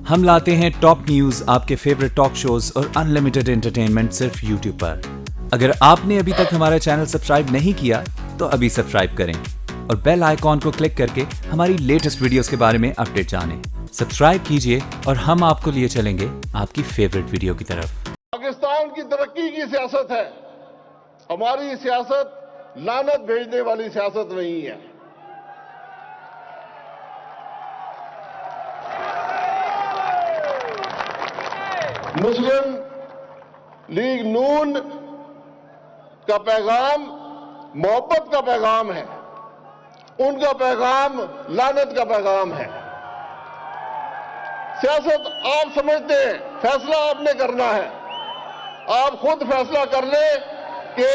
हम लाते हैं top news, आपके फेवरेट टॉक शोज और अनलिमिटेड एंटरटेनमेंट सिर्फ यूट्यूब पर। अगर आपने अभी तक हमारा चैनल सब्सक्राइब नहीं किया तो अभी सब्सक्राइब करें और बेल आइकॉन को क्लिक करके हमारी लेटेस्ट वीडियोस के बारे में अपडेट जानें। सब्सक्राइब कीजिए और हम आपको लिए चलेंगे आपकी फेवरेट वीडियो की तरफ। पाकिस्तान की तरक्की की सियासत है, हमारी सियासत लानत भेजने वाली सियासत नहीं है। मुस्लिम लीग नून का पैगाम मोहब्बत का पैगाम है, उनका पैगाम लानत का पैगाम है। सियासत आप समझते हैं, फैसला आपने करना है। आप खुद फैसला कर ले कि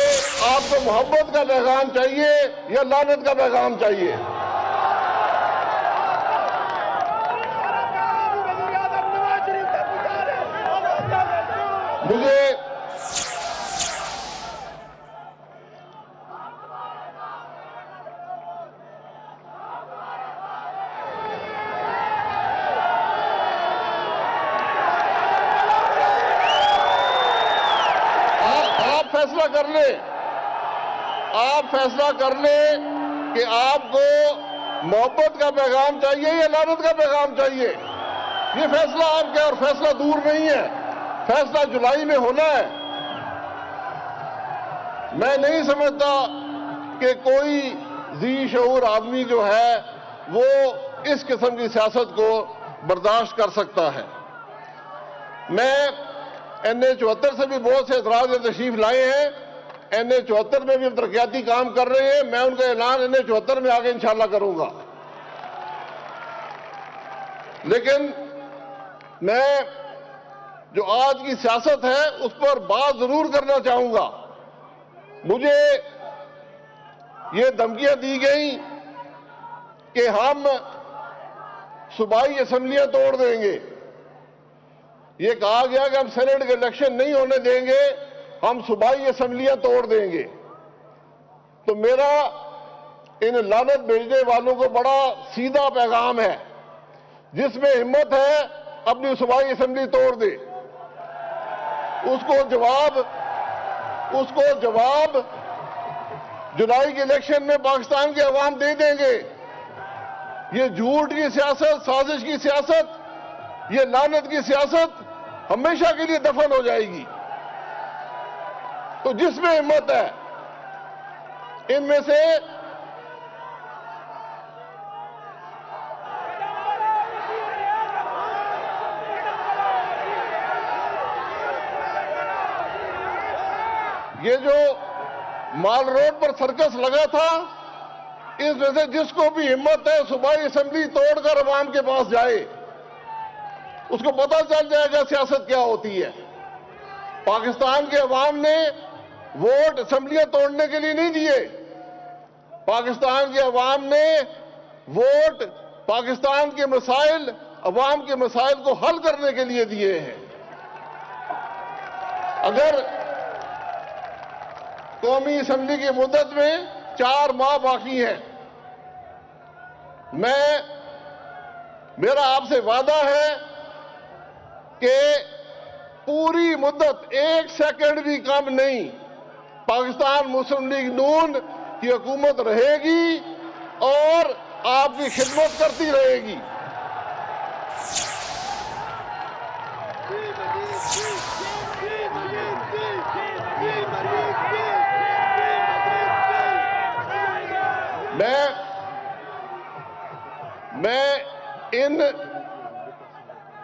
आपको मोहब्बत का पैगाम चाहिए या लानत का पैगाम चाहिए। मुझे फैसला कर ले, आप फैसला कर ले कि आपको मोहब्बत का पैगाम चाहिए या लानत का पैगाम चाहिए। ये फैसला आपका, और फैसला दूर नहीं है, फैसला जुलाई में होना है। मैं नहीं समझता कि कोई जी शऊर आदमी जो है वो इस किस्म की सियासत को बर्दाश्त कर सकता है। मैं NA-74 से भी बहुत से एतराज तशरीफ लाए हैं। NA-74 में भी हम तरक्याती काम कर रहे हैं। मैं उनका ऐलान NA-74 में आगे इंशाल्लाह करूंगा। लेकिन मैं जो आज की सियासत है उस पर बात जरूर करना चाहूंगा। मुझे ये धमकियां दी गई कि हम सूबाई असेंबलियां तोड़ देंगे। ये कहा गया कि हम सेनेट के इलेक्शन नहीं होने देंगे, हम सूबाई असेंबलियां तोड़ देंगे। तो मेरा इन लानत भेजने वालों को बड़ा सीधा पैगाम है, जिसमें हिम्मत है अपनी सूबाई असेंबली तोड़ दे। उसको जवाब जुलाई के इलेक्शन में पाकिस्तान के अवाम दे देंगे। ये झूठ की सियासत, साजिश की सियासत, ये लानत की सियासत हमेशा के लिए दफन हो जाएगी। तो जिसमें हिम्मत है, इनमें से ये जो माल रोड पर सर्कस लगा था, इसमें से जिसको भी हिम्मत है सूबाई असेंबली तोड़कर अवाम के पास जाए, उसको पता चल जाएगा सियासत क्या होती है। पाकिस्तान के अवाम ने वोट असेंबलियां तोड़ने के लिए नहीं दिए। पाकिस्तान के अवाम ने वोट पाकिस्तान के मसाइल, अवाम के मसाइल को हल करने के लिए दिए हैं। अगर कौमी असेंबली की मुद्दत में 4 माह बाकी है, मेरा आपसे वादा है कि पूरी मुद्दत 1 सेकंड भी कम नहीं पाकिस्तान मुस्लिम लीग नून की हुकूमत रहेगी और आपकी खिदमत करती रहेगी।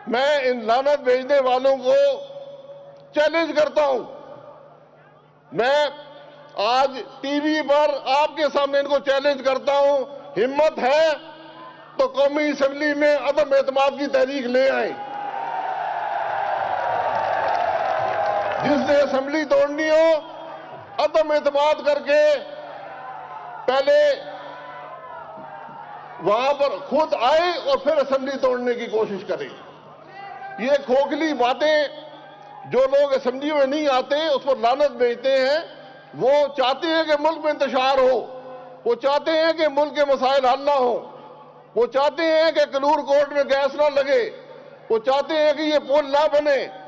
मैं इन लानत भेजने वालों को चैलेंज करता हूं। मैं आज टीवी पर आपके सामने इनको चैलेंज करता हूं, हिम्मत है तो कौमी असेंबली में अदम एतमाद की तहरीक ले आए। जिसने असेंबली तोड़नी हो, अदम एतमाद करके पहले वहां पर खुद आए और फिर असेंबली तोड़ने की कोशिश करें। ये खोखली बातें जो लोग असेंबली में नहीं आते उस पर लानत भेजते हैं। वो चाहते हैं कि मुल्क में इंतशार हो, वो चाहते हैं कि मुल्क के मसाइल हल ना हो, वो चाहते हैं कि कलूर कोर्ट में गैस ना लगे, वो चाहते हैं कि ये पुल ना बने।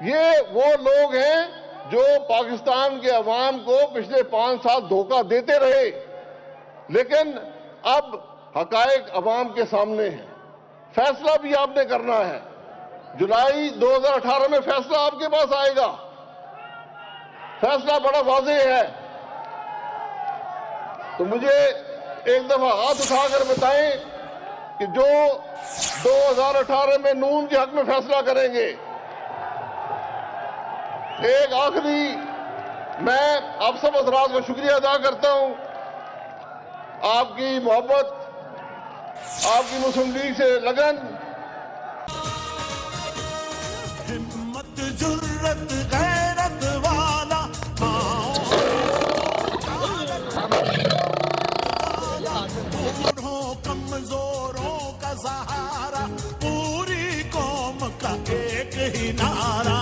ये वो लोग हैं जो पाकिस्तान के अवाम को पिछले 5 साल धोखा देते रहे, लेकिन अब हकायक अवाम के सामने है। फैसला भी आपने करना है। जुलाई 2018 में फैसला आपके पास आएगा। फैसला बड़ा वाज़ेह है। तो मुझे एक दफा हाथ उठाकर बताएं कि जो 2018 में नून के हक में फैसला करेंगे। एक आखिरी मैं आप सब हज़रात का शुक्रिया अदा करता हूं। आपकी मोहब्बत, आपकी मुस्लिम लीग से लगन, हिम्मत जुर्रत गैरत वाला बूढ़ों कमजोरों का सहारा, पूरी कौम का एक ही नारा।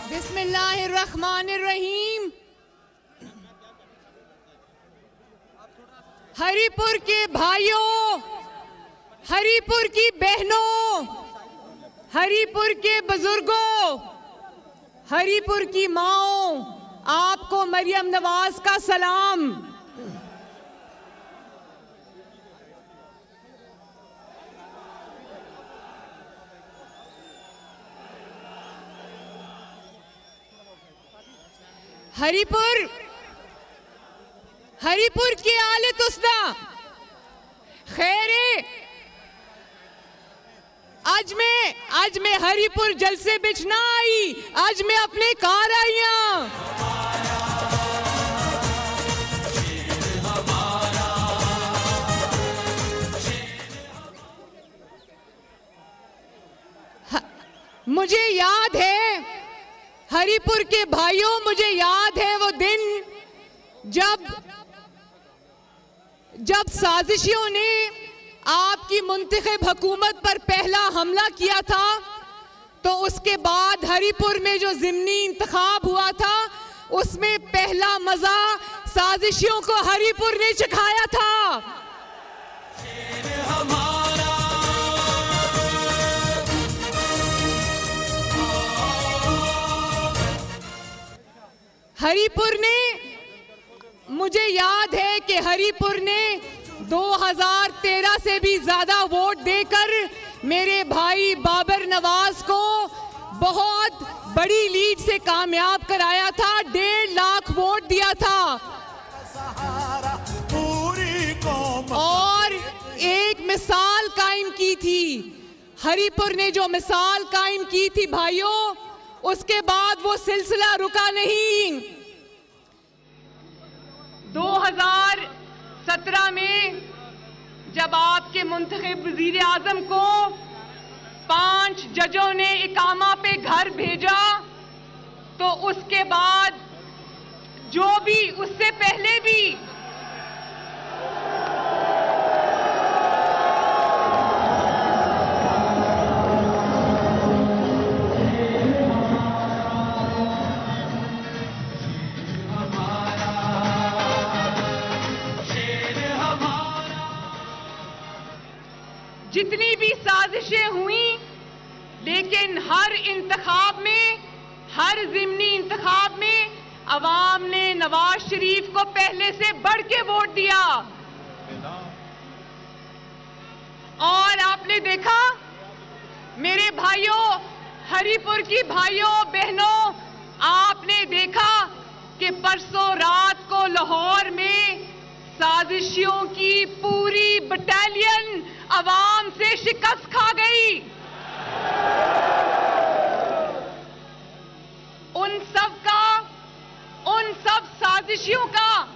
बिस्मिल्लाहिर्रहमानिर्रहीम। हरिपुर के भाइयों, हरिपुर की बहनों, हरिपुर के बुजुर्गों, हरिपुर की माओं, आपको मरियम नवाज का सलाम। हरिपुर की आले तुस्दा खैरे आज मैं हरिपुर जलसे बिच ना आई, आज मैं अपने कार आईया। मुझे याद है हरिपुर के भाइयों, मुझे याद है वो दिन जब साजिशियों ने आपकी मुंतखब हुकूमत पर पहला हमला किया था। तो उसके बाद हरिपुर में जो ज़िमनी इंतखाब हुआ था, उसमें पहला मजा साजिशियों को हरिपुर ने चखाया था। हरिपुर ने, मुझे याद है कि हरिपुर ने 2013 से भी ज्यादा वोट देकर मेरे भाई बाबर नवाज को बहुत बड़ी लीड से कामयाब कराया था। 1.5 लाख वोट दिया था। और एक मिसाल कायम की थी हरिपुर ने, जो मिसाल कायम की थी भाइयों, उसके बाद वो सिलसिला रुका नहीं। 2017 में जब आपके मुंतखब वजीर आजम को 5 जजों ने इकामा पे घर भेजा, तो उसके बाद जो भी उससे पहले भी जितनी भी साजिशें हुई, लेकिन हर इंतखाब में, हर ज़िमनी इंतखाब में अवाम ने नवाज शरीफ को पहले से बढ़ के वोट दिया। और आपने देखा मेरे भाइयों, हरिपुर की भाइयों बहनों, आपने देखा कि परसों रात को लाहौर में साजिशियों की पूरी बटालियन अवाम से शिकस्त खा गई। उन सब साजिशियों का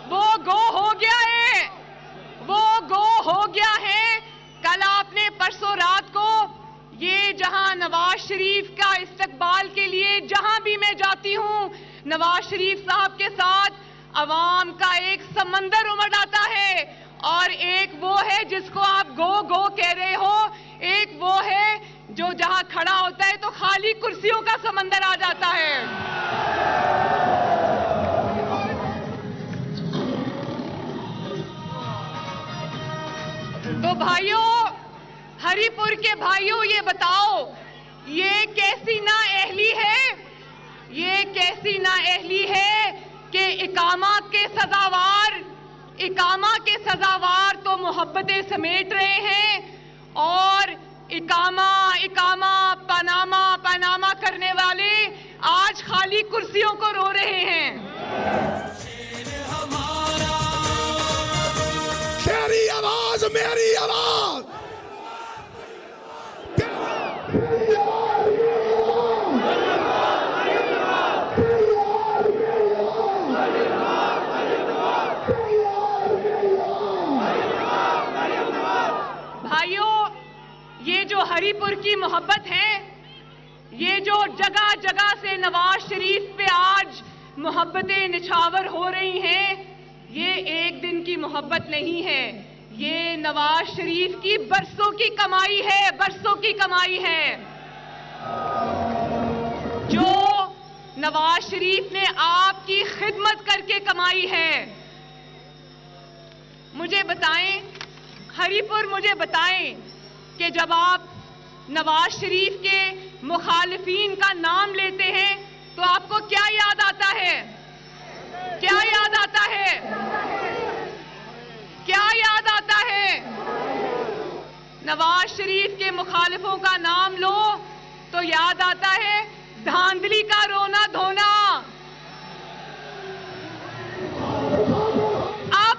वो गो हो गया है, वो गो हो गया है। कल आपने परसों रात को ये जहां नवाज शरीफ का इस्तकबाल के लिए जहां भी मैं नवाज शरीफ साहब के साथ अवाम का एक समंदर उमड़ आता है, और एक वो है जिसको आप गो गो कह रहे हो, एक वो है जो जहां खड़ा होता है तो खाली कुर्सियों का समंदर आ जाता है। तो भाइयों, हरिपुर के भाइयों, ये बताओ, ये कैसी नाअहली है, ये कैसी नाअहली है कि इकामा के सजावार तो मोहब्बतें समेट रहे हैं, और इकामा पनामा करने वाले आज खाली कुर्सियों को रो रहे हैं। तेरी आवाज मेरी आवाज, भाइयों, ये जो हरिपुर की मोहब्बत है, ये जो जगह जगह से नवाज शरीफ पे आज मोहब्बतें निछावर हो रही हैं, ये एक दिन की मोहब्बत नहीं है, ये नवाज शरीफ की बरसों की कमाई है, बरसों की कमाई है, जो नवाज शरीफ ने आपकी खिदमत करके कमाई है। मुझे बताएं, हरिपुर, मुझे बताएं कि जब आप नवाज शरीफ के मुखालिफिन का नाम लेते हैं तो आपको क्या याद आता है? क्या याद आता है? क्या याद आता है? नवाज शरीफ के मुखालिफों का नाम लो तो याद आता है धांधली का रोना धोना। अब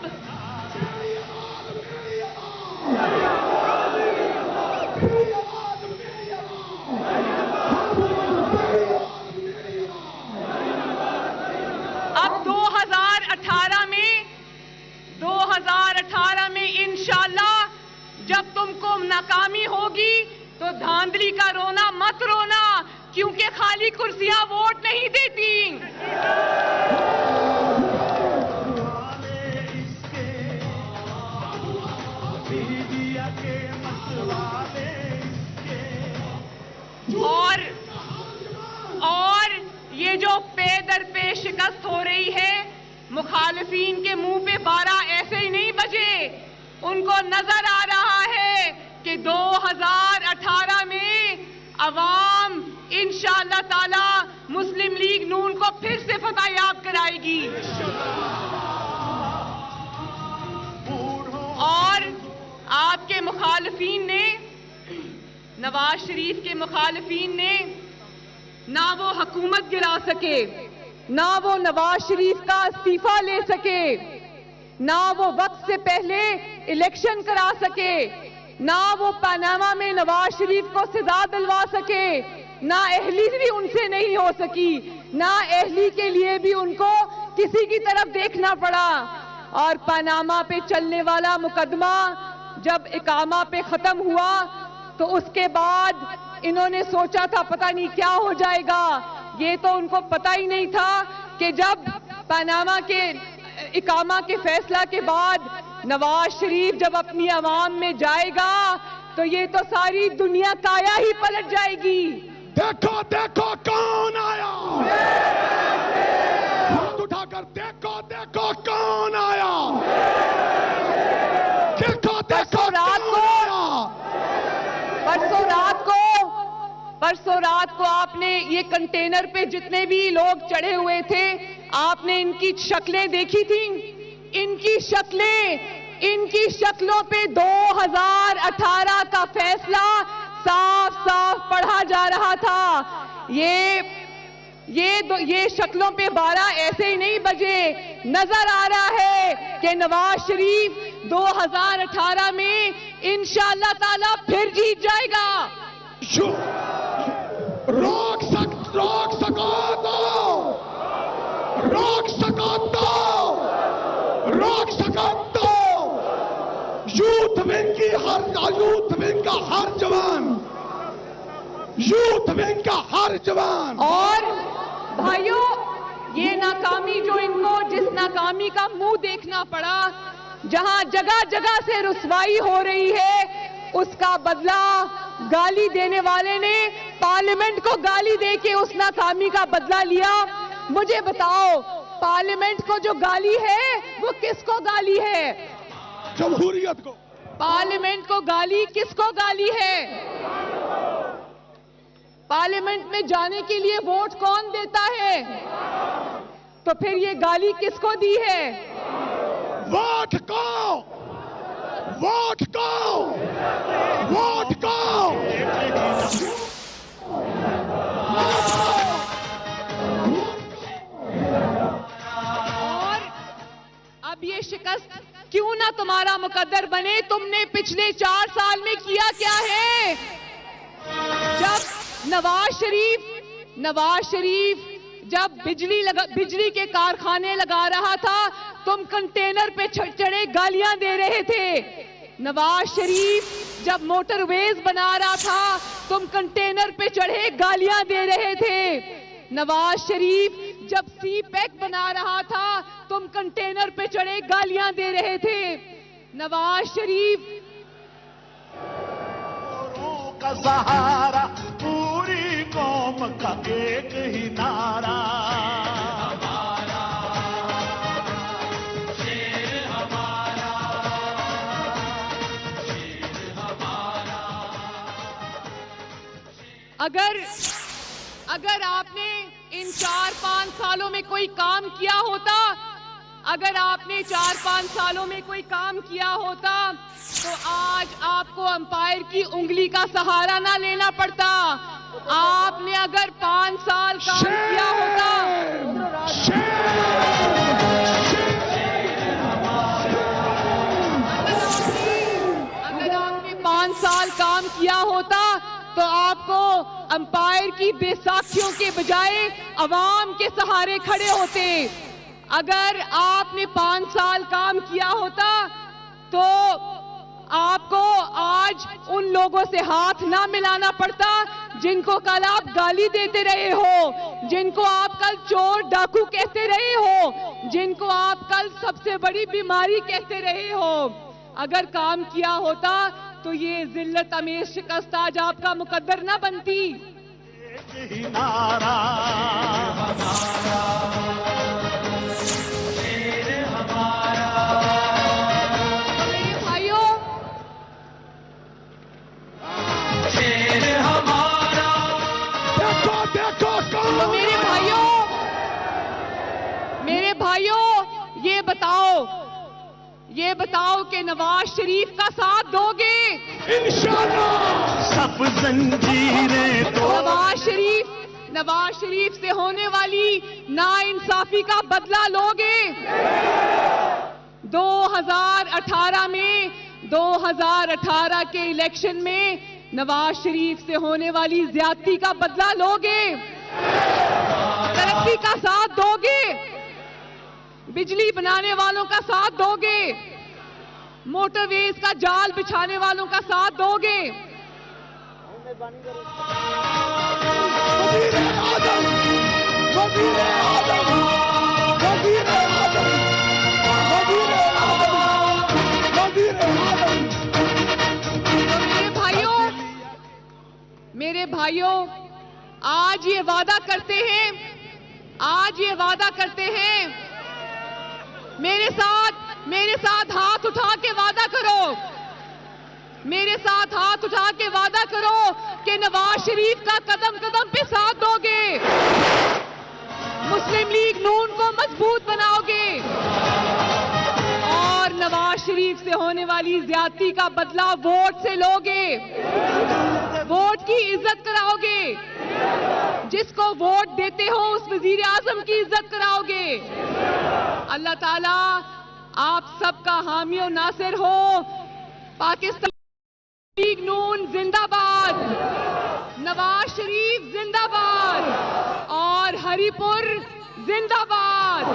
2018 में इंशाल्लाह जब तुमको नाकामी होगी तो धांधली का रोना मत रोना, क्योंकि खाली कुर्सियां वोट नहीं देती। और ये जो पे दर पे शिकस्त हो रही है, मुखालिफिन के मुंह पे 12 ऐसे ही नहीं बजे, उनको नजर आ रहा है कि 2018 में अवाम इंशाअल्लाह ताला मुस्लिम लीग नून को फिर से फतहयाब कराएगी। और आपके मुखालिफिन ने, नवाज शरीफ के मुखालिफिन ने, ना वो हुकूमत गिरा सके, ना वो नवाज शरीफ का इस्तीफा ले सके, ना वो वक्त से पहले इलेक्शन करा सके, ना वो पनामा में नवाज शरीफ को सजा दिलवा सके, ना अहली भी उनसे नहीं हो सकी, ना अहली के लिए भी उनको किसी की तरफ देखना पड़ा। और पनामा पे चलने वाला मुकदमा जब इकामा पे खत्म हुआ तो उसके बाद इन्होंने सोचा था पता नहीं क्या हो जाएगा। ये तो उनको पता ही नहीं था कि जब पनामा के इकामा के फैसला के बाद नवाज शरीफ जब अपनी आवाम में जाएगा तो ये तो सारी दुनिया काया ही पलट जाएगी। देखो देखो कौन आया, हाथ उठाकर देखो देखो कौन आया, देखो देखो परसों रात को आपने ये कंटेनर पे जितने भी लोग चढ़े हुए थे, आपने इनकी शक्लें देखी थी। इनकी शक्लों पे 2018 का फैसला साफ साफ पढ़ा जा रहा था। ये शक्लों पे 12 ऐसे ही नहीं बजे। नजर आ रहा है कि नवाज शरीफ 2018 में इंशाअल्लाह ताला फिर जीत जाएगा। रोक सको तो यूथ विंग का हर जवान और भाइयों, ये नाकामी जो इनको, जिस नाकामी का मुंह देखना पड़ा, जहां जगह जगह से रुसवाई हो रही है, उसका बदला गाली देने वाले ने पार्लियामेंट को गाली देके उस नाकामी का बदला लिया। मुझे बताओ, पार्लियामेंट को जो गाली है वो किसको गाली है? जमहूरियत को। पार्लियामेंट को गाली किसको गाली है? पार्लियामेंट में जाने के लिए वोट कौन देता है? तो फिर ये गाली किसको दी है? वोट को, वोट को, वोट को। और अब ये शिकस्त क्यों ना तुम्हारा मुकद्दर बने, तुमने पिछले 4 साल में किया क्या है? जब नवाज शरीफ जब बिजली के कारखाने लगा रहा था, तुम कंटेनर पे चढ़े गालियां दे रहे थे। नवाज शरीफ जब मोटरवेज बना रहा था, तुम कंटेनर पे चढ़े गालियां दे रहे थे। नवाज शरीफ जब सी पैक बना रहा था, तुम कंटेनर पे चढ़े गालियां दे रहे थे। नवाज शरीफ का सहारा, पूरी कौम का एक ही नारा। अगर आपने इन 4-5 सालों में कोई काम किया होता, अगर आपने 4-5 सालों में कोई काम किया होता, तो आज आपको अंपायर की उंगली का सहारा ना लेना पड़ता। आपने अगर 5 साल काम किया होता, अगर आपने 5 साल काम किया होता, तो आपको अंपायर की बेसाखियों के बजाय अवाम के सहारे खड़े होते। अगर आपने 5 साल काम किया होता, तो आपको आज उन लोगों से हाथ ना मिलाना पड़ता जिनको कल आप गाली देते रहे हो, जिनको आप कल चोर डाकू कहते रहे हो, जिनको आप कल सबसे बड़ी बीमारी कहते रहे हो। अगर काम किया होता तो ये जिल्लत अमेज शिकस्त आज आपका मुकद्दर ना बनती। एक ही नारा। मेरे भाइयों, ये बताओ कि नवाज शरीफ का साथ दोगे? इंशाअल्लाह सब जंजीरें तो। नवाज शरीफ से होने वाली नाइंसाफी का बदला लोगे? 2018 के इलेक्शन में नवाज शरीफ से होने वाली ज्यादती का बदला लोगे? तरक्की का साथ दोगे? बिजली बनाने वालों का साथ दोगे? मोटरवेज का जाल बिछाने वालों का साथ दोगे? मेरे भाइयों, आज ये वादा करते हैं, मेरे साथ हाथ उठा के वादा करो, मेरे साथ हाथ उठा के वादा करो कि नवाज शरीफ का कदम कदम पे साथ दोगे, मुस्लिम लीग नून को मजबूत बनाओगे और नवाज शरीफ से होने वाली ज्यादती का बदला वोट से लोगे, वोट की इज्जत कराओगे, जिसको वोट देते हो उस वजीर आजम की इज्जत कराओगे। अल्लाह ताला आप सबका हामी और नासिर हो। पाकिस्तान लीग नून जिंदाबाद, नवाज शरीफ जिंदाबाद और हरिपुर जिंदाबाद।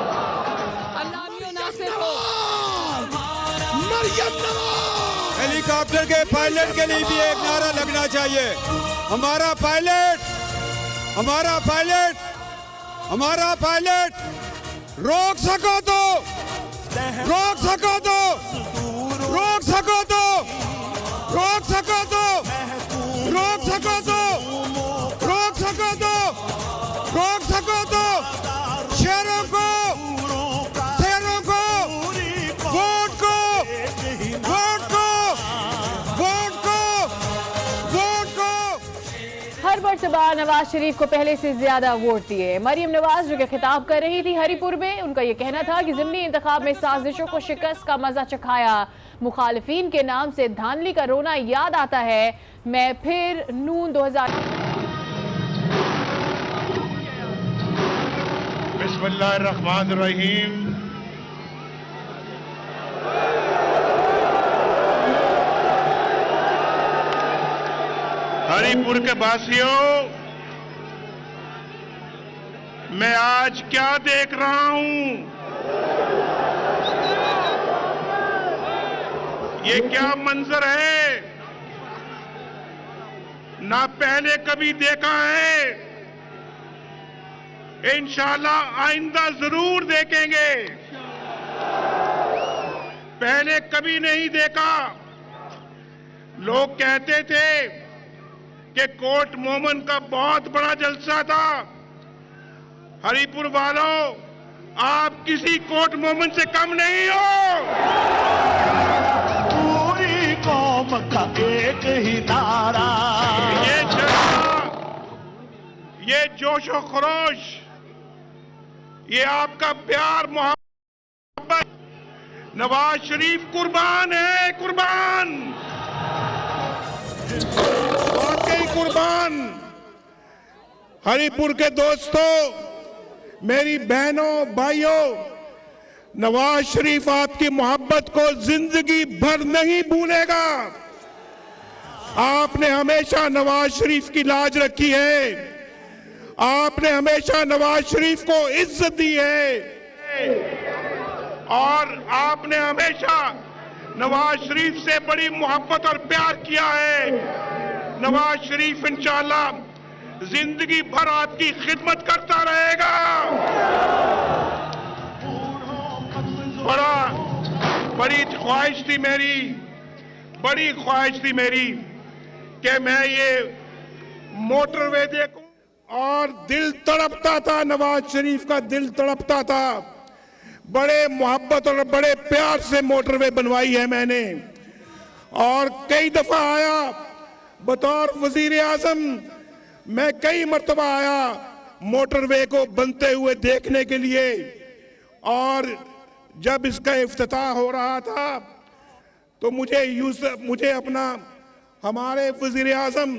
अल्लाह हामी और नासिर हो। हेलीकॉप्टर के पायलट के लिए भी एक नारा लगना चाहिए। हमारा पायलट, हमारा पायलट, हमारा पायलट रोक सको तो रोक सको तो रोक सको तो रोक सको तो रोक सको तो रोक सको तो रोक सको तो शेरों को वोट को वोट को वोट को वोट को हर मर्तबा नवाज शरीफ को पहले से ज्यादा वोट दिए। मरियम नवाज जो कि खिताब कर रही थी हरीपुर में, उनका यह कहना था कि ज़िमनी इंतखाब में साजिशों को शिकस्त का मजा चखाया। मुखालिफिन के नाम से धांधली का रोना याद आता है। मैं फिर नून 2000 बिस्मिल्लाहिर्रहमानिर्रहीम। हरीपुर के वासियों, मैं आज क्या देख रहा हूं? ये क्या मंजर है? ना पहले कभी देखा है, इंशाअल्लाह आइंदा जरूर देखेंगे। पहले कभी नहीं देखा। लोग कहते थे कि कोर्ट मोमन का बहुत बड़ा जलसा था। हरीपुर वालों, आप किसी कोर्ट मोमन से कम नहीं हो। पूरी कौम का एक ही नारा, ये जज्बा, ये जोशो खरोश, ये आपका प्यार मोहब्बत, नवाज शरीफ कुर्बान है, कुर्बान, वाकई कुर्बान। हरीपुर के दोस्तों, मेरी बहनों भाइयों, नवाज शरीफ आपकी मोहब्बत को जिंदगी भर नहीं भूलेगा। आपने हमेशा नवाज शरीफ की लाज रखी है। आपने हमेशा नवाज शरीफ को इज्जत दी है और आपने हमेशा नवाज शरीफ से बड़ी मोहब्बत और प्यार किया है। नवाज शरीफ इंशाअल्लाह जिंदगी भर आपकी खिदमत करता रहेगा। बड़ी ख्वाहिश थी मेरी, बड़ी ख्वाहिश थी मेरी कि मैं ये मोटरवे देखूं, और दिल तड़पता था, नवाज शरीफ का दिल तड़पता था। बड़े मोहब्बत और बड़े प्यार से मोटरवे बनवाई है मैंने, और कई दफा आया बतौर वजीर आजम। मैं कई मर्तबा आया मोटरवे को बनते हुए देखने के लिए, और जब इसका इफ्तिताह हो रहा था तो मुझे अपना हमारे वजीर आजम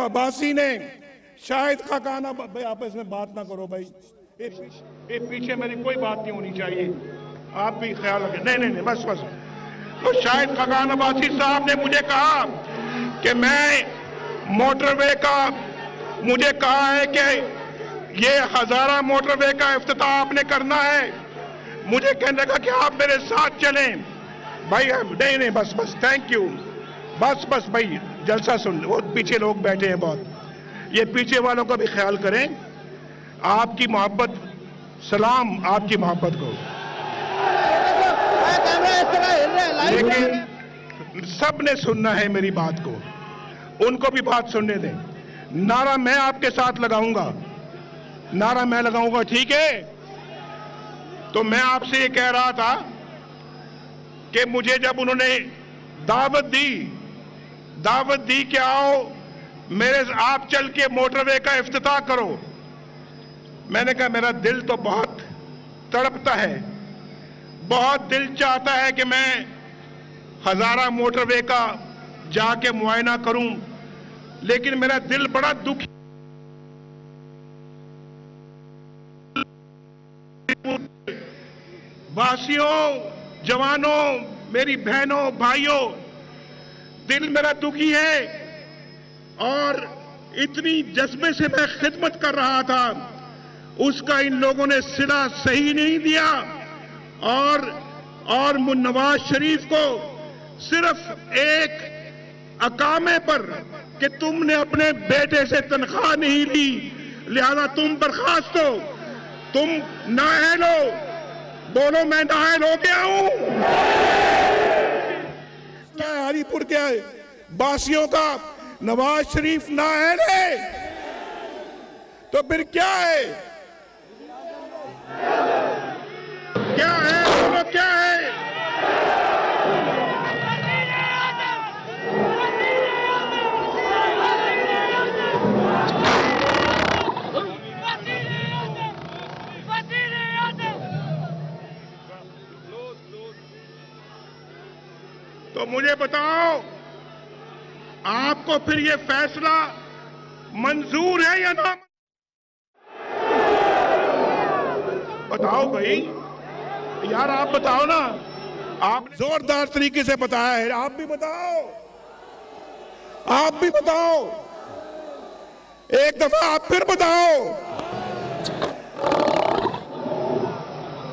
अब्बासी ने शाहिद खाकाना, भाई आप इसमें बात ना करो भाई, पीछे मेरी कोई बात नहीं होनी चाहिए, आप भी ख्याल रखें। नहीं, बस। तो शाहिद खाकान अब्बासी साहब ने मुझे कहा कि मैं मोटरवे का, मुझे कहा है कि ये हजारा मोटरवे का इफ्तिताह आपने करना है। मुझे कहने लगा कि आप मेरे साथ चलें। भाई नहीं, बस, थैंक यू, बस भाई, जलसा सुन। वो पीछे लोग बैठे हैं बहुत, ये पीछे वालों का भी ख्याल करें। आपकी मोहब्बत, सलाम आपकी मोहब्बत को, लेकिन सबने सुनना है मेरी बात को, उनको भी बात सुनने दें। नारा मैं आपके साथ लगाऊंगा, नारा मैं लगाऊंगा, ठीक है? तो मैं आपसे ये कह रहा था कि मुझे जब उन्होंने दावत दी कि आओ मेरे, आप चल के मोटरवे का इफ्तिताह करो, मैंने कहा मेरा दिल तो बहुत तड़पता है, बहुत दिल चाहता है कि मैं हजारा मोटरवे का जाके मुआयना करूं, लेकिन मेरा दिल बड़ा दुखी। वासियों, जवानों, मेरी बहनों भाइयों, दिल मेरा दुखी है, और इतनी जज्बे से मैं खिदमत कर रहा था, उसका इन लोगों ने सिला सही नहीं दिया, और नवाज शरीफ को सिर्फ एक अकामे पर कि तुमने अपने बेटे से तनख्वाह नहीं ली लिहाजा तुम बर्खास्त हो, तुम नाअहल हो, बोलो मैं नाअहल हो गया हूं। क्या है हरिपुर के वासियों का नवाज शरीफ नाअहल है, तो फिर क्या है? क्या है बोलो, क्या है? तो मुझे बताओ, आपको फिर ये फैसला मंजूर है या ना? बताओ भाई, यार आप बताओ ना। आप जोरदार तरीके से बताया है, आप भी बताओ, आप भी बताओ, एक दफा आप फिर बताओ।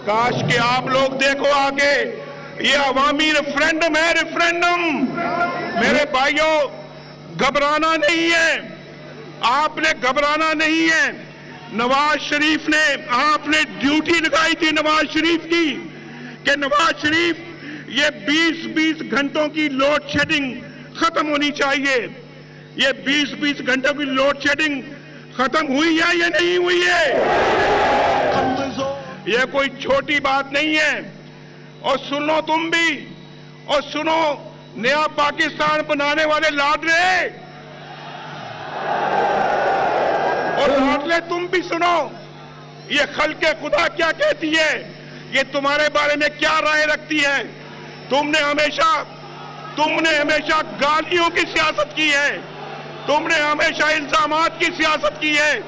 काश के आप लोग देखो आगे, ये अवामी रेफरेंडम है, रेफरेंडम। मेरे भाइयों, घबराना नहीं है, आपने घबराना नहीं है। नवाज शरीफ ने, आपने ड्यूटी लगाई थी नवाज शरीफ की कि नवाज शरीफ ये 20-20 घंटों की लोड शेडिंग खत्म होनी चाहिए। ये 20-20 घंटों की लोड शेडिंग खत्म हुई है या नहीं हुई है? ये कोई छोटी बात नहीं है। और सुन लो तुम भी, और सुनो नया पाकिस्तान बनाने वाले लाडले, और लाडले तुम भी सुनो, ये खल्के खुदा क्या कहती है, ये तुम्हारे बारे में क्या राय रखती है। तुमने हमेशा गालियों की सियासत की है, तुमने हमेशा इल्जामात की सियासत की है।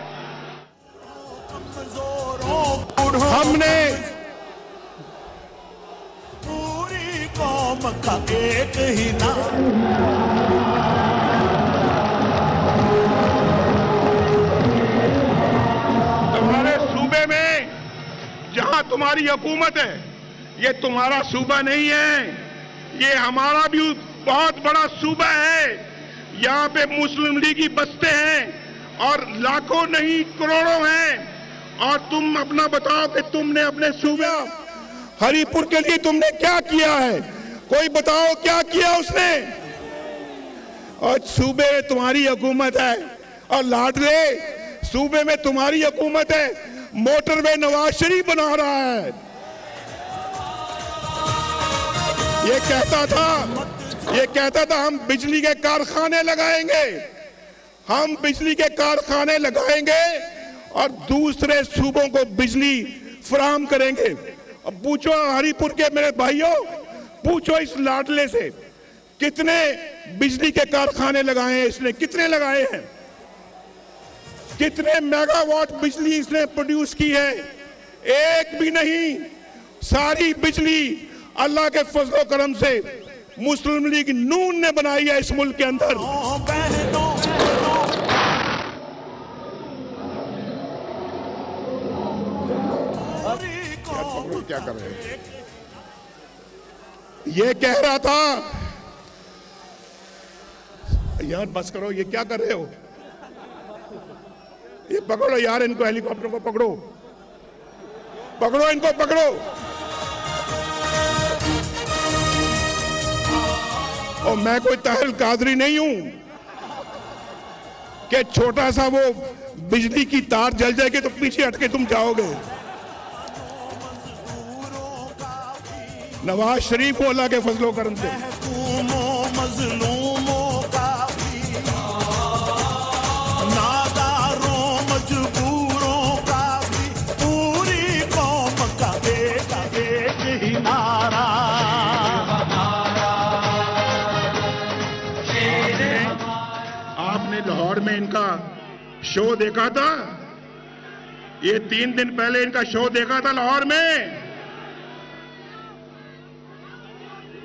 हमने पूरी कौम का एक ही नाम, तुम्हारे सूबे में जहां तुम्हारी हुकूमत है, ये तुम्हारा सूबा नहीं है, ये हमारा भी बहुत बड़ा सूबा है। यहाँ पे मुस्लिम लीगी बसते हैं और लाखों नहीं करोड़ों हैं। और तुम अपना बताओ कि तुमने अपने सूबे हरिपुर के लिए तुमने क्या किया है? कोई बताओ क्या किया उसने? और सूबे में तुम्हारी हुकूमत है, और लाडले सूबे में तुम्हारी हुकूमत है, मोटरवे नवाज शरीफ बना रहा है। ये कहता था हम बिजली के कारखाने लगाएंगे, हम बिजली के कारखाने लगाएंगे और दूसरे सूबों को बिजली फराहम करेंगे। अब पूछो हरिपुर के मेरे भाइयों, पूछो इस लाडले से, कितने बिजली के कारखाने लगाए हैं इसने, कितने लगाए हैं, कितने मेगावाट बिजली इसने प्रोड्यूस की है? एक भी नहीं। सारी बिजली अल्लाह के फजलो करम से मुस्लिम लीग नून ने बनाई है इस मुल्क के अंदर। क्या कर रहे हैं? ये कह रहा था, यार बस करो, ये क्या कर रहे हो? ये पकड़ो यार, इनको हेलीकॉप्टर को पकड़ो, पकड़ो इनको, पकड़ो। और मैं कोई ताहिल कादरी नहीं हूं कि छोटा सा वो बिजली की तार जल जाएगी तो पीछे हटके तुम जाओगे। नवाज शरीफ को अल्लाह के फजलो करम से मजलूमों का भी, नादारों मजबूरों का भी, पूरी कौम का एक ही नारा। आपने लाहौर में इनका शो देखा था? ये 3 दिन पहले इनका शो देखा था लाहौर में,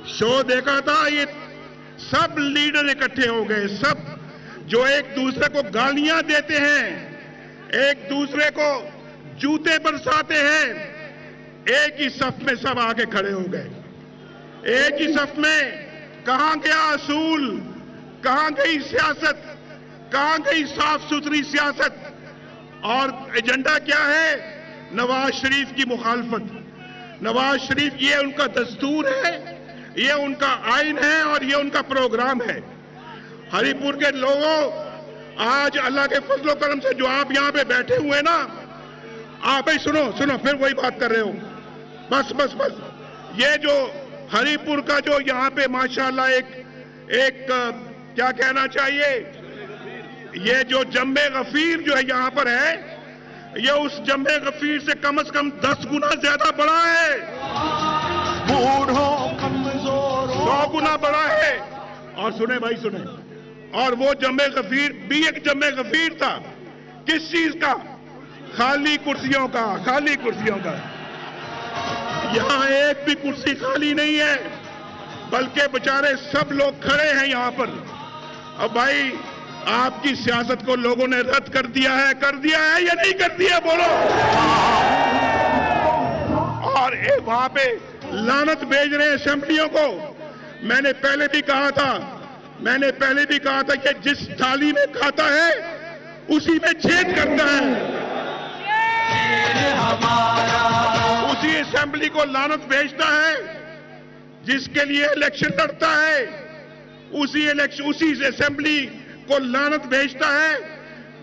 शो देखा था। ये सब लीडर इकट्ठे हो गए, सब जो एक दूसरे को गालियां देते हैं, एक दूसरे को जूते बरसाते हैं, एक ही सफ में सब आके खड़े हो गए। एक ही सफ में। कहां गया असूल, कहां गई सियासत, कहां गई साफ सुथरी सियासत? और एजेंडा क्या है? नवाज शरीफ की मुखालफत। नवाज शरीफ, ये उनका दस्तूर है, ये उनका आइन है और ये उनका प्रोग्राम है। हरिपुर के लोगों, आज अल्लाह के फजलो करम से जो आप यहां पे बैठे हुए ना, आप ही सुनो फिर वही बात कर रहे हो। बस ये जो हरिपुर का जो यहां पे माशाल्लाह एक क्या कहना चाहिए, ये जो जम्मे गफीर जो है यहां पर है, ये उस जम्मे गफीर से कम 10 गुना ज्यादा बड़ा है, बूढ़ों कमजोरों 100 गुना बड़ा है। और सुने भाई सुने, और वो जम्मे गफीर भी एक जम्मे गफीर था। किस चीज का? खाली कुर्सियों का, खाली कुर्सियों का। यहां एक भी कुर्सी खाली नहीं है, बल्कि बेचारे सब लोग खड़े हैं यहां पर। अब भाई, आपकी सियासत को लोगों ने रद्द कर दिया है या नहीं कर दिया, बोलो। और वहां पे लानत भेज रहे हैं असेंबलियों को। मैंने पहले भी कहा था कि जिस थाली में खाता है उसी में छेद करता है। उसी असेंबली को लानत भेजता है जिसके लिए इलेक्शन लड़ता है, उसी असेंबली को लानत भेजता है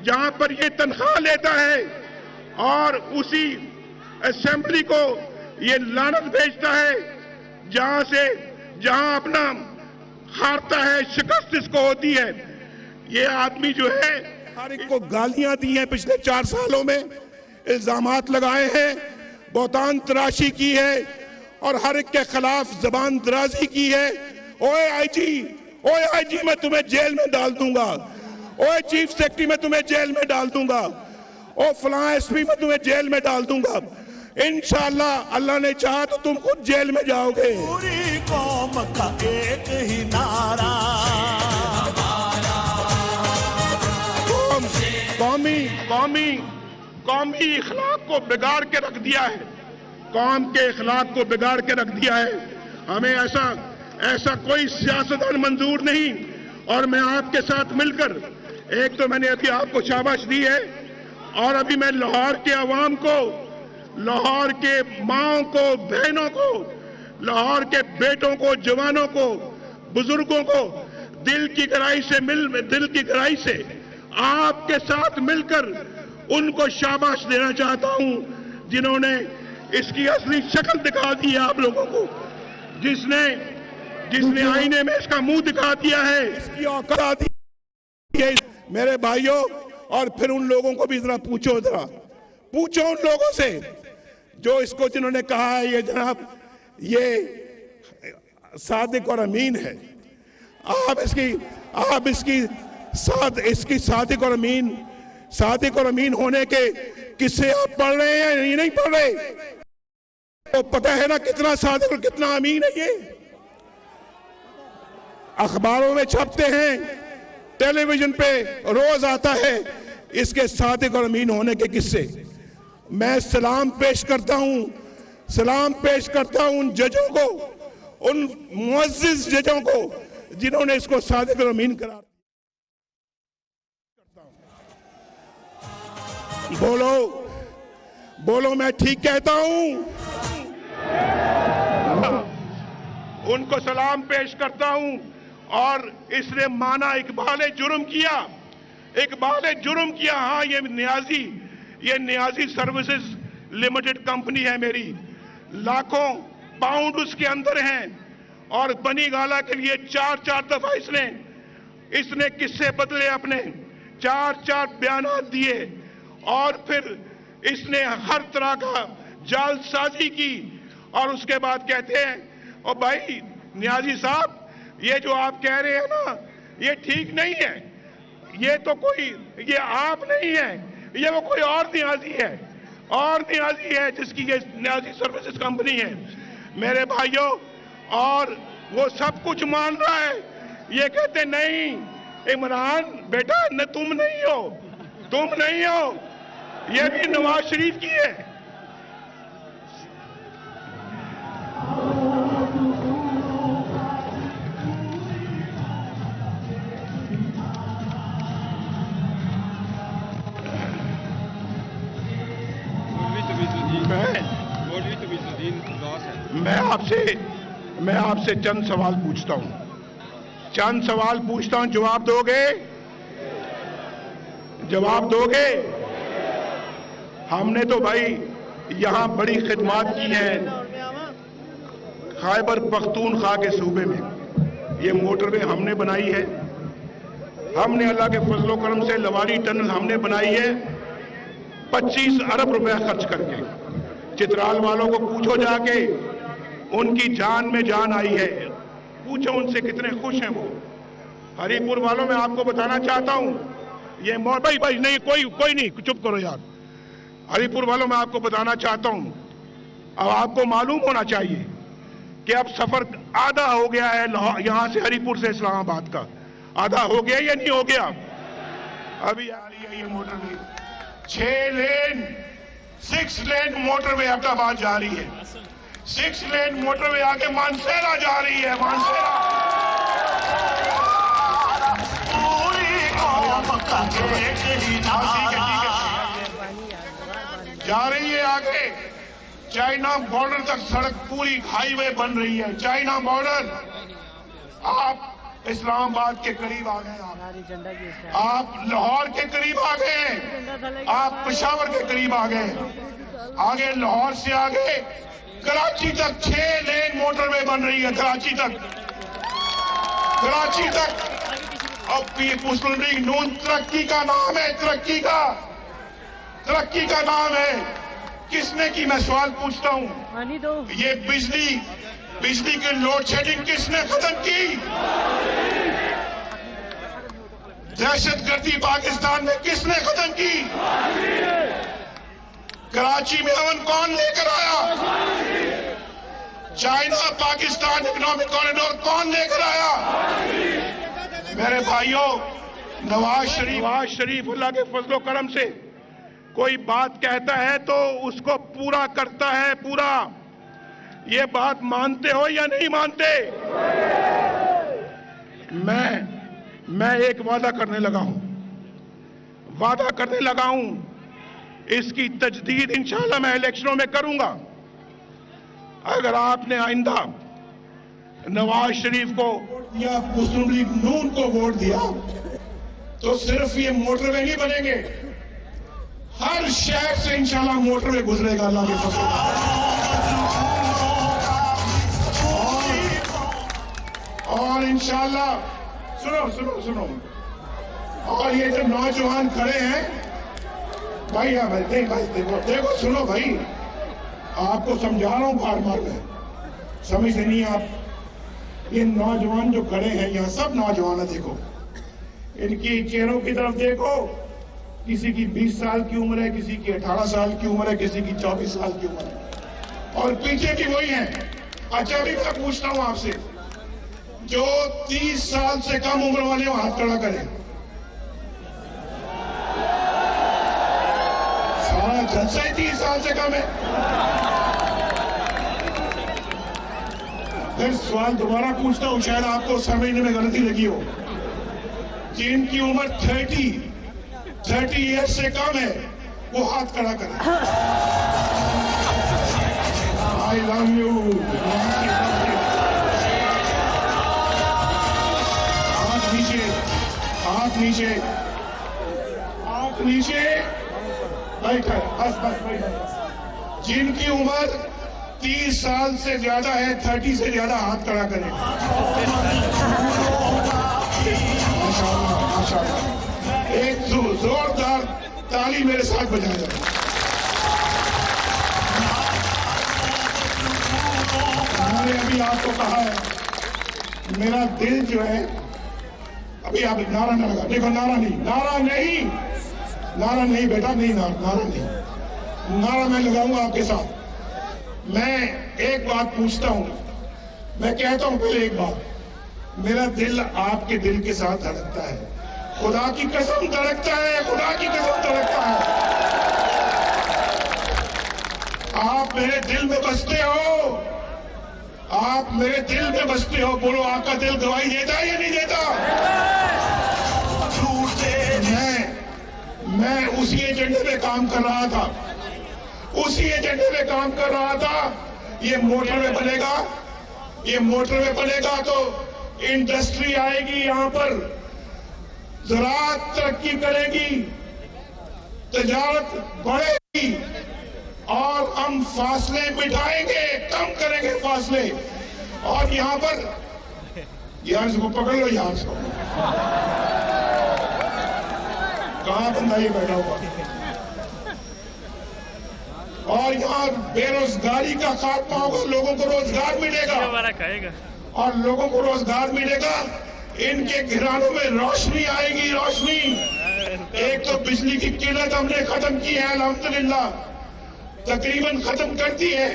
जहां पर ये तनख्वाह लेता है, और उसी असेंबली को ये लानत भेजता है जहां अपना हारता है, शिकस्त इसको होती है। ये आदमी जो है, हर एक को गालियां दी हैं पिछले 4 सालों में, इल्जामात लगाए हैं, बहुतान तराशी की है और हर एक के खिलाफ जबान दराजी की है। ओए आईजी मैं तुम्हें जेल में डाल दूंगा, ओए चीफ सेक्रेटरी मैं तुम्हें जेल में डाल दूंगा, ओ फलां एसपी मैं तुम्हें जेल में डाल दूंगा। इंशाअल्लाह अल्लाह ने चाहा तो तुम खुद जेल में जाओगे। पूरी कौम का एक ही नारा, कौमी इखलाक को बिगाड़ के रख दिया है, कौम के इखलाक को बिगाड़ के रख दिया है। हमें ऐसा कोई सियासतदान मंजूर नहीं। और मैं आपके साथ मिलकर, एक तो मैंने अभी आपको शाबाश दी है, और अभी मैं लाहौर के अवाम को, लाहौर के माओं को, बहनों को, लाहौर के बेटों को, जवानों को, बुजुर्गों को दिल की गहराई से आपके साथ मिलकर उनको शाबाश देना चाहता हूं, जिन्होंने इसकी असली शक्ल दिखा दी है आप लोगों को, जिसने आईने में इसका मुंह दिखा दिया है, इसकी औकात दी है। मेरे भाइयों, और फिर उन लोगों को भी जरा पूछो उन लोगों से जो इसको, जिन्होंने कहा है ये जनाब ये सादिक और अमीन है। आप इसकी सादिक और अमीन होने के किस्से आप पढ़ रहे हैं या नहीं पढ़ रहे? तो पता है ना कितना सादिक और कितना अमीन है। ये अखबारों में छपते हैं, टेलीविजन पे रोज आता है इसके सादिक और अमीन होने के किस्से। मैं सलाम पेश करता हूं उन जजों को, उन मुअज़्ज़िज़ जजों को जिन्होंने इसको सादिक और अमीन करार। बोलो मैं ठीक कहता हूं। उनको सलाम पेश करता हूं। और इसने माना इकबाल जुर्म किया। हाँ, ये नियाजी सर्विसेज लिमिटेड कंपनी है मेरी, लाखों पाउंड उसके अंदर हैं, और बनी गाला के लिए 4 दफा इसने किस्से बदले, अपने 4 बयानात दिए, और फिर इसने हर तरह का जालसाजी की। और उसके बाद कहते हैं, और भाई नियाजी साहब, ये जो आप कह रहे हैं ना, ये ठीक नहीं है, ये आप नहीं है, ये वो कोई और नियाजी है जिसकी ये नियाजी सर्विसेज कंपनी है। मेरे भाइयों, और वो सब कुछ मान रहा है। ये कहते नहीं इमरान बेटा, न तुम नहीं हो, ये भी नवाज शरीफ की है। मैं आपसे चंद सवाल पूछता हूं, जवाब दोगे? हमने तो भाई यहां बड़ी खिदमत की है। खैबर पख्तूनख्वा के सूबे में ये मोटरवे हमने बनाई है। हमने अल्लाह के फजलो करम से लवारी टनल हमने बनाई है 25 अरब रुपए खर्च करके। चित्राल वालों को पूछो जाके, उनकी जान में जान आई है, पूछो उनसे कितने खुश हैं वो। हरिपुर वालों में आपको बताना चाहता हूं, ये भाई नहीं, कोई नहीं, चुप करो यार। हरिपुर वालों में आपको बताना चाहता हूं, अब आपको मालूम होना चाहिए कि अब सफर आधा हो गया है यहां से हरिपुर से इस्लामाबाद का। आधा हो गया या नहीं हो गया? अभी आ रही है ये मोटरवे, 6 लेन मोटरवे अहमदाबाद जा रही है। 6 लेन मोटरवे आगे मानसेरा जा रही है। मानसेरा जा रही है आगे, चाइना बॉर्डर तक सड़क पूरी हाईवे बन रही है। चाइना बॉर्डर, आप इस्लामाबाद के करीब आ गए, आप लाहौर के करीब आ गए, आप पेशावर के करीब आ गए, आगे लाहौर से आगे कराची तक 6 लेन मोटरवे बन रही है। कराची तक अब मुस्लिम लीग नून तरक्की का नाम है, तरक्की का नाम है। किसने की? मैं सवाल पूछता हूं, ये बिजली की लोड शेडिंग किसने खत्म की? दहशतगर्दी पाकिस्तान में किसने खत्म की? कराची में अमन कौन लेकर आया? चाइना पाकिस्तान इकोनॉमिक कॉरिडोर कौन लेकर आया? मेरे भाइयों, नवाज शरीफ अल्लाह के फजलो करम से कोई बात कहता है तो उसको पूरा करता है, पूरा। ये बात मानते हो या नहीं मानते? मैं एक वादा करने लगा हूं, इसकी तजदीद इंशाल्लाह मैं इलेक्शनों में करूंगा। अगर आपने आइंदा नवाज शरीफ को या मुस्लिम लीग नून को वोट दिया तो सिर्फ ये मोटरवे नहीं बनेंगे, हर शहर से इंशाल्लाह मोटरवे गुजरेगा अल्लाह के फजल और इंशाल्लाह। सुनो और ये जो नौजवान खड़े हैं भाई, देखो सुनो भाई, आपको समझा रहा हूं बार मैं, समझते नहीं आप। ये नौजवान जो खड़े हैं यहाँ, सब नौजवान है, देखो इनकी चेहरों की तरफ देखो। किसी की 20 साल की उम्र है, किसी की 18 साल की उम्र है, किसी की 24 साल की उम्र है, और पीछे भी वही है। अच्छा अभी मैं पूछता हूं आपसे, जो 30 साल से कम उम्र वाले हो हाथ खड़ा करें। सारा जलसा ही 30 साल से कम है। फिर सवाल दोबारा पूछता हूं, शायद आपको समझने में गलती लगी हो। जिनकी उम्र 30 ईयर्स से कम है वो हाथ खड़ा करें। I love you. हाथ नीचे बैठा, बस बैठा। जिनकी उम्र 30 साल से ज्यादा है, 30 से ज्यादा हाथ खड़ा करें। माशाअल्लाह। एक जोरदार ताली मेरे साथ बजाएं। मैंने अभी आपको कहा है, मेरा दिल जो है, अभी आप नारा न लगा, देखो नारा नहीं बेटा, नहीं नारा नहीं, नारा मैं लगाऊंगा आपके साथ। मैं एक बात पूछता हूं, मैं कहता हूं पहले एक बात, मेरा दिल आपके दिल के साथ धड़कता है, खुदा की कसम धड़कता है, खुदा की कसम धड़कता है। आप मेरे दिल में बसते हो, आप मेरे दिल में बसते हो। बोलो, आपका दिल गवाही देता है या नहीं देता? मैं उसी एजेंडे पे काम कर रहा था, ये मोटरवे बनेगा, ये मोटरवे बनेगा तो इंडस्ट्री आएगी, यहां पर ज़राअत तरक्की करेगी, तजारत बढ़ेगी और हम फासले मिटाएंगे, कम करेंगे फासले। और यहां पर यार इसको पकड़ लो, यार इसको कहां बंदा ये बैठा हुआ। और यहाँ बेरोजगारी का खात्मा होगा, लोगों को रोजगार मिलेगा और लोगों को रोजगार मिलेगा, इनके घरानों में रोशनी आएगी, रोशनी। एक तो बिजली की किल्लत हमने खत्म की है, अल्हम्दुलिल्लाह तकरीबन खत्म कर दी है,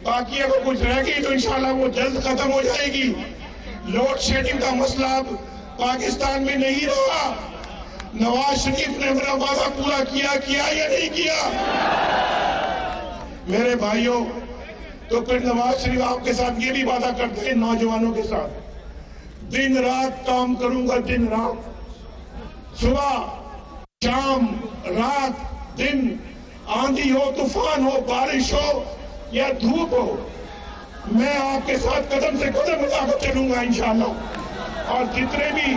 बाकी अगर कुछ रह गई तो इंशाल्लाह वो जल्द खत्म हो जाएगी। लोड शेडिंग का मसला अब पाकिस्तान में नहीं रहा। नवाज शरीफ ने अपना वादा पूरा किया या नहीं किया? मेरे भाइयों, तो फिर नवाज शरीफ आपके साथ ये भी वादा करते हैं, नौजवानों के साथ, दिन रात काम करूंगा, दिन रात, सुबह शाम रात दिन, आंधी हो, तूफान हो, बारिश हो या धूप हो, मैं आपके साथ कदम से कदम मिलाकर चलूंगा इंशाअल्लाह। और जितने भी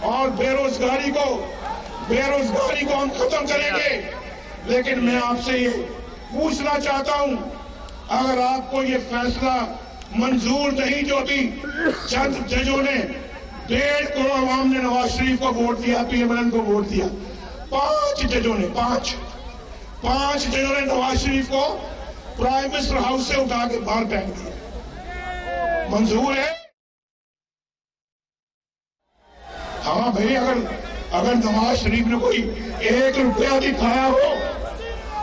और बेरोजगारी को हम खत्म करेंगे। लेकिन मैं आपसे ये पूछना चाहता हूं, अगर आपको ये फैसला मंजूर नहीं, जो अभी चंद जजों ने 1.5 करोड़ आवाम ने नवाज शरीफ को वोट दिया, PMLN को वोट दिया, 5 जजों ने नवाज शरीफ को प्राइम मिनिस्टर हाउस से उठा के बाहर फेंक दिया, मंजूर है? हाँ भाई, अगर नवाज शरीफ ने कोई 1 रुपया भी खाया हो,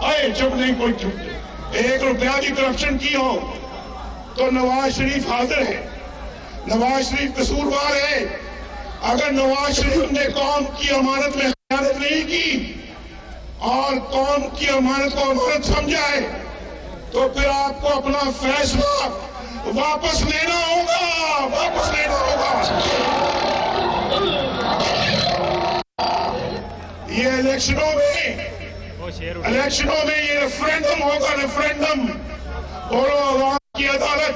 अरे चुप नहीं, कोई चुप, 1 रुपया भी करप्शन की हो तो नवाज शरीफ हाजिर है, नवाज शरीफ कसूरवार है। अगर नवाज शरीफ ने कौम की अमानत में खयानत नहीं की और कौम की अमानत को अमानत समझा है, तो फिर आपको अपना फैसला वापस लेना होगा। ये इलेक्शनों में ये रेफरेंडम होगा, रेफरेंडम। बोलो, आवाम की अदालत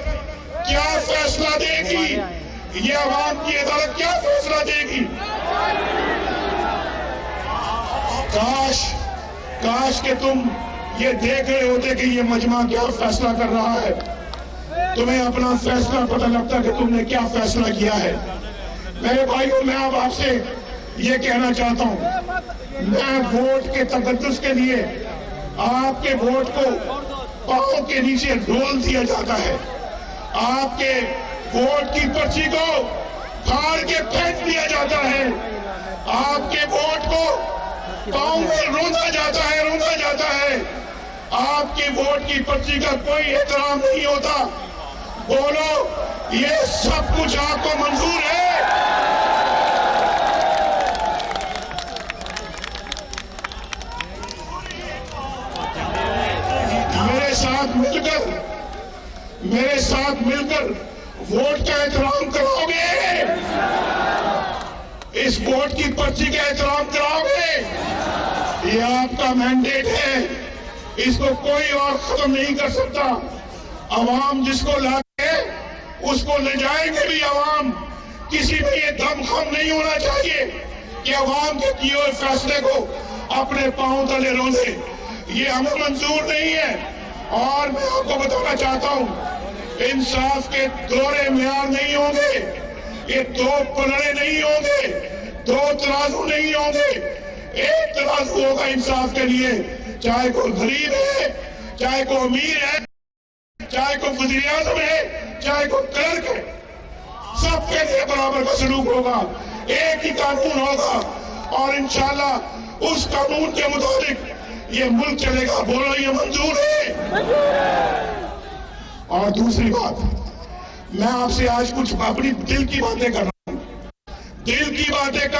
क्या फैसला देगी? ये आवाम की अदालत क्या फैसला देगी? काश कि तुम ये देख रहे होते कि ये मजमा क्या फैसला कर रहा है, तुम्हें अपना फैसला पता लगता कि तुमने क्या फैसला किया है। मेरे भाइयों, मैं अब आपसे ये कहना चाहता हूं, मैं वोट के तकद्दुस के लिए आपके वोट को पांव के नीचे डोल दिया जाता है, आपके वोट की पर्ची को फाड़ के फेंक दिया जाता है, आपके वोट को पांव में रोंदा जाता है, आपके वोट की पर्ची का कोई एहतराम नहीं होता। बोलो, ये सब कुछ आपको मंजूर है? मेरे साथ मिलकर वोट का एहतराम कराओगे? इस वोट की पर्ची का एहतराम कराओगे? ये आपका मैंडेट है, इसको कोई और खत्म नहीं कर सकता। अवाम जिसको लाके उसको ले जाएंगे भी अवाम। किसी में ये दमखम नहीं होना चाहिए कि अवाम के किए हुए फैसले को अपने पांव तले रोंदे, ये हमें मंजूर नहीं है। और मैं आपको बताना चाहता हूं, इंसाफ के दोहरे म्यार नहीं होंगे, ये 2 पलड़े नहीं होंगे, 2 तराजू नहीं होंगे, 1 तराजू होगा इंसाफ के लिए। चाहे कोई गरीब है, चाहे कोई अमीर है, चाहे कोई वज़ीर आज़म है, चाहे कोई क्लर्क है, सबके लिए बराबर का सलूक होगा, एक ही कानून होगा और इंशाल्लाह उस कानून के मुताबिक ये मुल्क चलेगा। बोलो, ये मंजूर है? और दूसरी बात, मैं आपसे आज कुछ अपनी दिल की बातें कर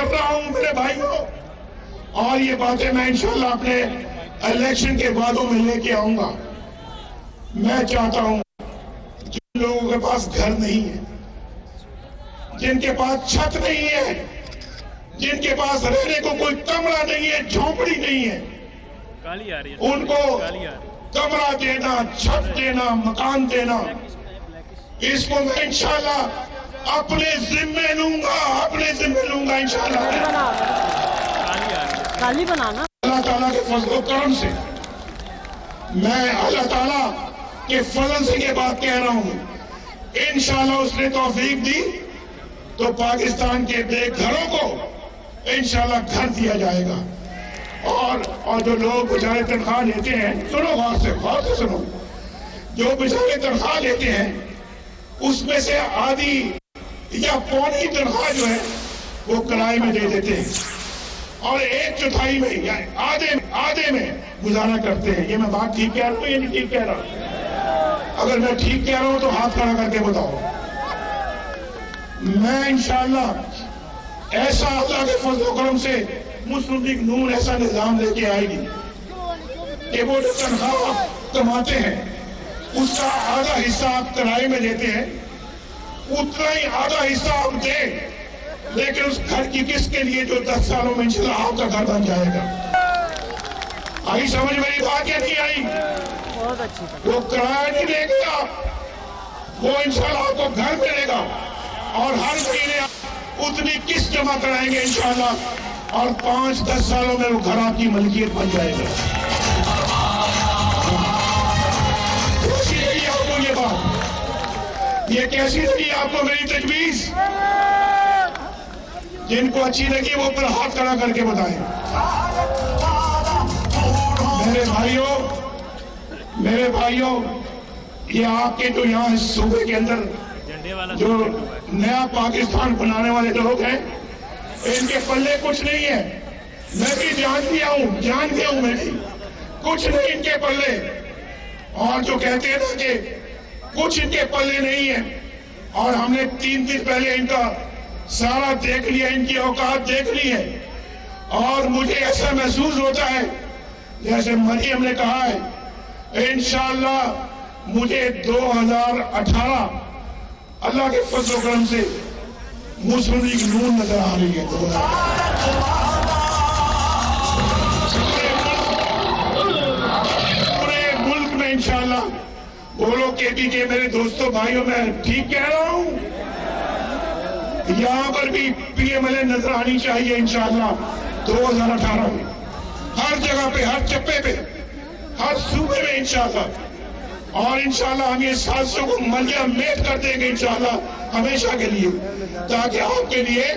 रहा हूं मेरे भाइयों, और ये बातें मैं इंशाल्लाह अपने इलेक्शन के वादों में लेके आऊंगा। मैं चाहता हूं, जिन लोगों के पास घर नहीं है, जिनके पास छत नहीं है, जिनके पास रहने को कोई कमरा नहीं है, झोंपड़ी नहीं है, कमरा देना, छत देना, मकान देना, इसको मैं इंशाल्लाह अपने जिम्मे लूंगा इंशाल्लाह। अल्लाह ताला के फजल करम से, मैं अल्लाह ताला के फजल से ये बात कह रहा हूं, इंशाल्लाह उसने तौफीक दी तो पाकिस्तान के बेघरों को इंशाल्लाह घर दिया जाएगा। और जो लोग बेचारे तनख्वाह लेते हैं, सुनो गौर से सुनो, जो बेचारे तनख्वाह लेते हैं उसमें से आधी या पौनी तनख्वाह जो है वो किराए में दे देते हैं और 1/4 में या आधे में गुजारा करते हैं। ये मैं बात ठीक कह रहा हूँ या नहीं ठीक कह रहा? अगर मैं ठीक कह रहा हूं तो हाथ खड़ा करके बताओ। मैं इंशाअल्लाह ऐसा अल्लाह के फजल करम से मुस्लिम लीग नून ऐसा निजाम लेके आएगी कि वो जो तनख्वाह कमाते हैं उसका आधा हिस्सा आप किराए में देते हैं, उतना ही आधा हिस्सा आप दें, लेकिन उस घर की किस्त के लिए जो 10 सालों में इंशाअल्लाह आपका घर बन जाएगा। आई समझ मेरी बात या नहीं आई? वो किराया नहीं देंगे आप, वो इंशाल्लाह आपको घर मिलेगा और हर महीने आप उतनी किस्त जमा कराएंगे इंशाल्लाह और 5-10 सालों में वो घर आपकी मलकियत बन जाएगा। कैसी लगी आपको ये बात? ये कैसी लगी आपको मेरी तजवीज? जिनको अच्छी लगी वो पर हाथ खड़ा करके बताएं। मेरे भाइयों, ये आपके जो यहाँ इस सूबे के अंदर जो नया पाकिस्तान बनाने वाले लोग हैं, इनके पल्ले कुछ नहीं है। मैं भी जान गया हूं मैं भी, कुछ नहीं इनके पल्ले। और जो कहते हैं ना कि कुछ इनके पल्ले नहीं है, और हमने 3 दिन पहले इनका सारा देख लिया, इनकी औकात देख ली है। और मुझे ऐसा महसूस होता है जैसे मरियम ने कहा है, इंशाअल्लाह मुझे 2018 अल्लाह के फजल करम से मुस्लिम लीग नून नजर आ रही है। पूरे मुल्क में इंशाअल्लाह। बोलो केपीके मेरे दोस्तों भाइयों, मैं ठीक कह रहा हूं? यहां पर भी पीएमएलए नजर आनी चाहिए इंशाअल्लाह 2018 में, हर जगह पे, हर चप्पे पे, हर सूबे में इंशाअल्लाह। और इंशाअल्लाह हम ये साजिशों को मलिया मेट कर देंगे इंशाअल्लाह हमेशा के लिए, ताकि आपके लिए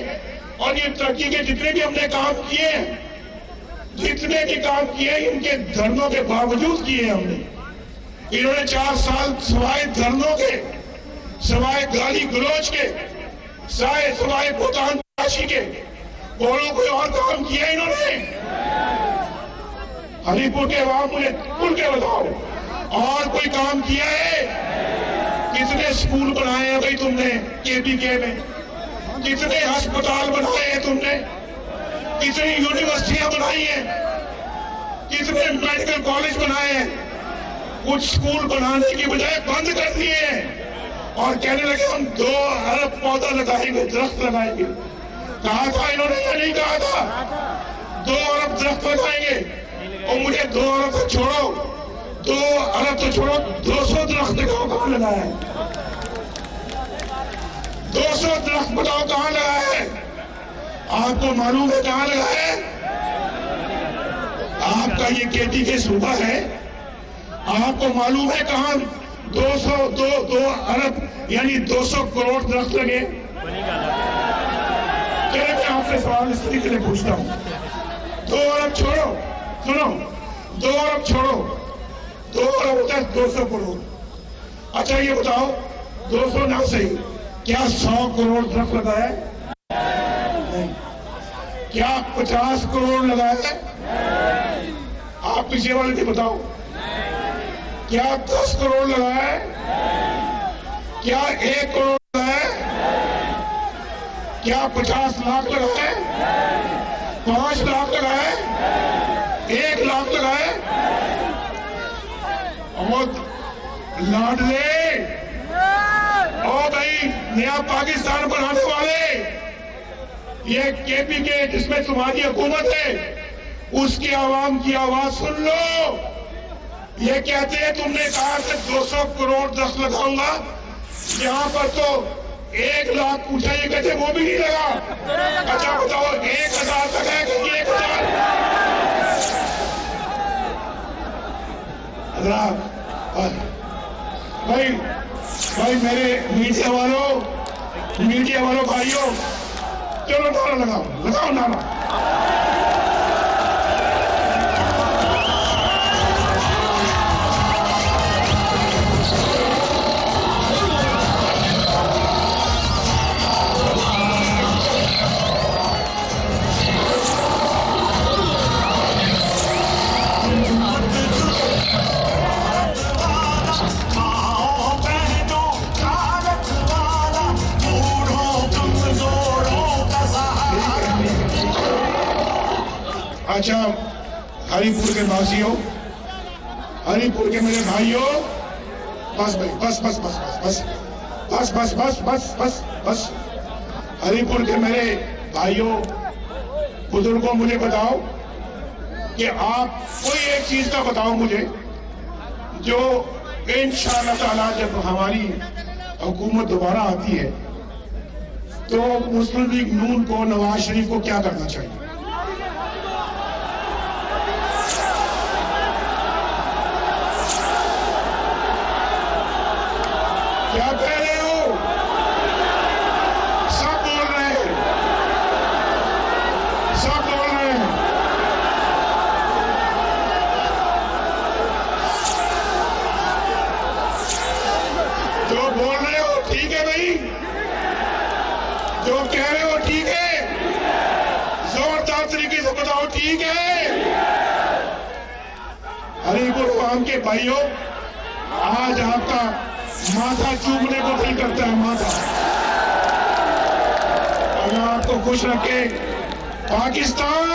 और ये तरक्की के जितने भी हमने काम किए हैं, जितने भी काम किए इनके धरनों के बावजूद किए हमने। इन्होंने 4 साल सवाए धरनों के, सवाए गाली गलौज के, सवाए भुगतान राशि के, बोलो कोई और काम किया इन्होंने? हरीपुर के अवाम मुझे खुल के बताओ, और कोई काम किया है? कितने स्कूल बनाए हैं भाई तुमने केपीके में? कितने अस्पताल बनाए हैं तुमने? कितनी यूनिवर्सिटियां बनाई हैं? कितने मेडिकल कॉलेज बनाए हैं? कुछ स्कूल बनाने की बजाय बंद कर दिए हैं और कहने लगे हम 2 अरब पौधा लगाएंगे, दरख्त लगाएंगे। कहा था इन्होंने या नहीं कहा था? 2 अरब दरख्त लगाएंगे। और मुझे 2 अरब तो छोड़ो, 2 अरब तो छोड़ो, 200 दरख्त लगाओ, कहां लगाया है? 200 दरख्त बताओ कहां लगाया है? आपको मालूम है कहां लगाया है? आपका ये केपीके सूबा है, आपको मालूम है कहां 2 अरब यानी 200 करोड़ दरख्त लगे? चलिए मैं आपसे सवाल इस तरीके से पूछता हूं, 2 अरब छोड़ो, सुनो, 2 अरब छोड़ो, 2 अरब होता है 200 करोड़। अच्छा ये बताओ, 200 ना सही, क्या 100 करोड़ दरख्त लगाया है? नहीं। क्या 50 करोड़ लगाया है? आप पीछे वाले भी बताओ। क्या 10 करोड़ लगाया है? क्या 1 करोड़ लगाया है? क्या 50 लाख लगाया है? 5 लाख लगाया है? 1 लाख लगाया है? और लाडले, ओ भाई नया पाकिस्तान बनाने वाले, ये केपीके जिसमें तुम्हारी हुकूमत है, उसकी आवाम की आवाज सुन लो। ये कहते हैं तुमने कहा कि 200 करोड़ 10 लगाऊंगा, यहाँ पर तो 1 लाख पूछा, ये कहते वो भी नहीं लगा। अच्छा बताओ 1000 तक है कि 1000? भाई मेरे मीडिया वालों भाइयों, चलो नारा लगाओ नारा। अच्छा हरिपुर के वासियों, हरिपुर के मेरे भाइयों, बस भाई बस। हरिपुर के मेरे भाइयों बुजुर्गों, मुझे बताओ कि आप कोई एक चीज का बताओ मुझे, जो इंशाअल्लाह ताला जब हमारी हुकूमत दोबारा आती है तो मुस्लिम लीग नून को, नवाज शरीफ को क्या करना चाहिए? क्या कह रहे हो? सब बोल रहे हैं। जो बोल रहे हो ठीक है भाई, जो कह रहे हो ठीक है, जोरदार तरीके से बताओ ठीक है। हरिपुर आम के भाइयों, आज आपका माथा चूमने को दिल करता है, माथा। अगर आपको खुश रखे पाकिस्तान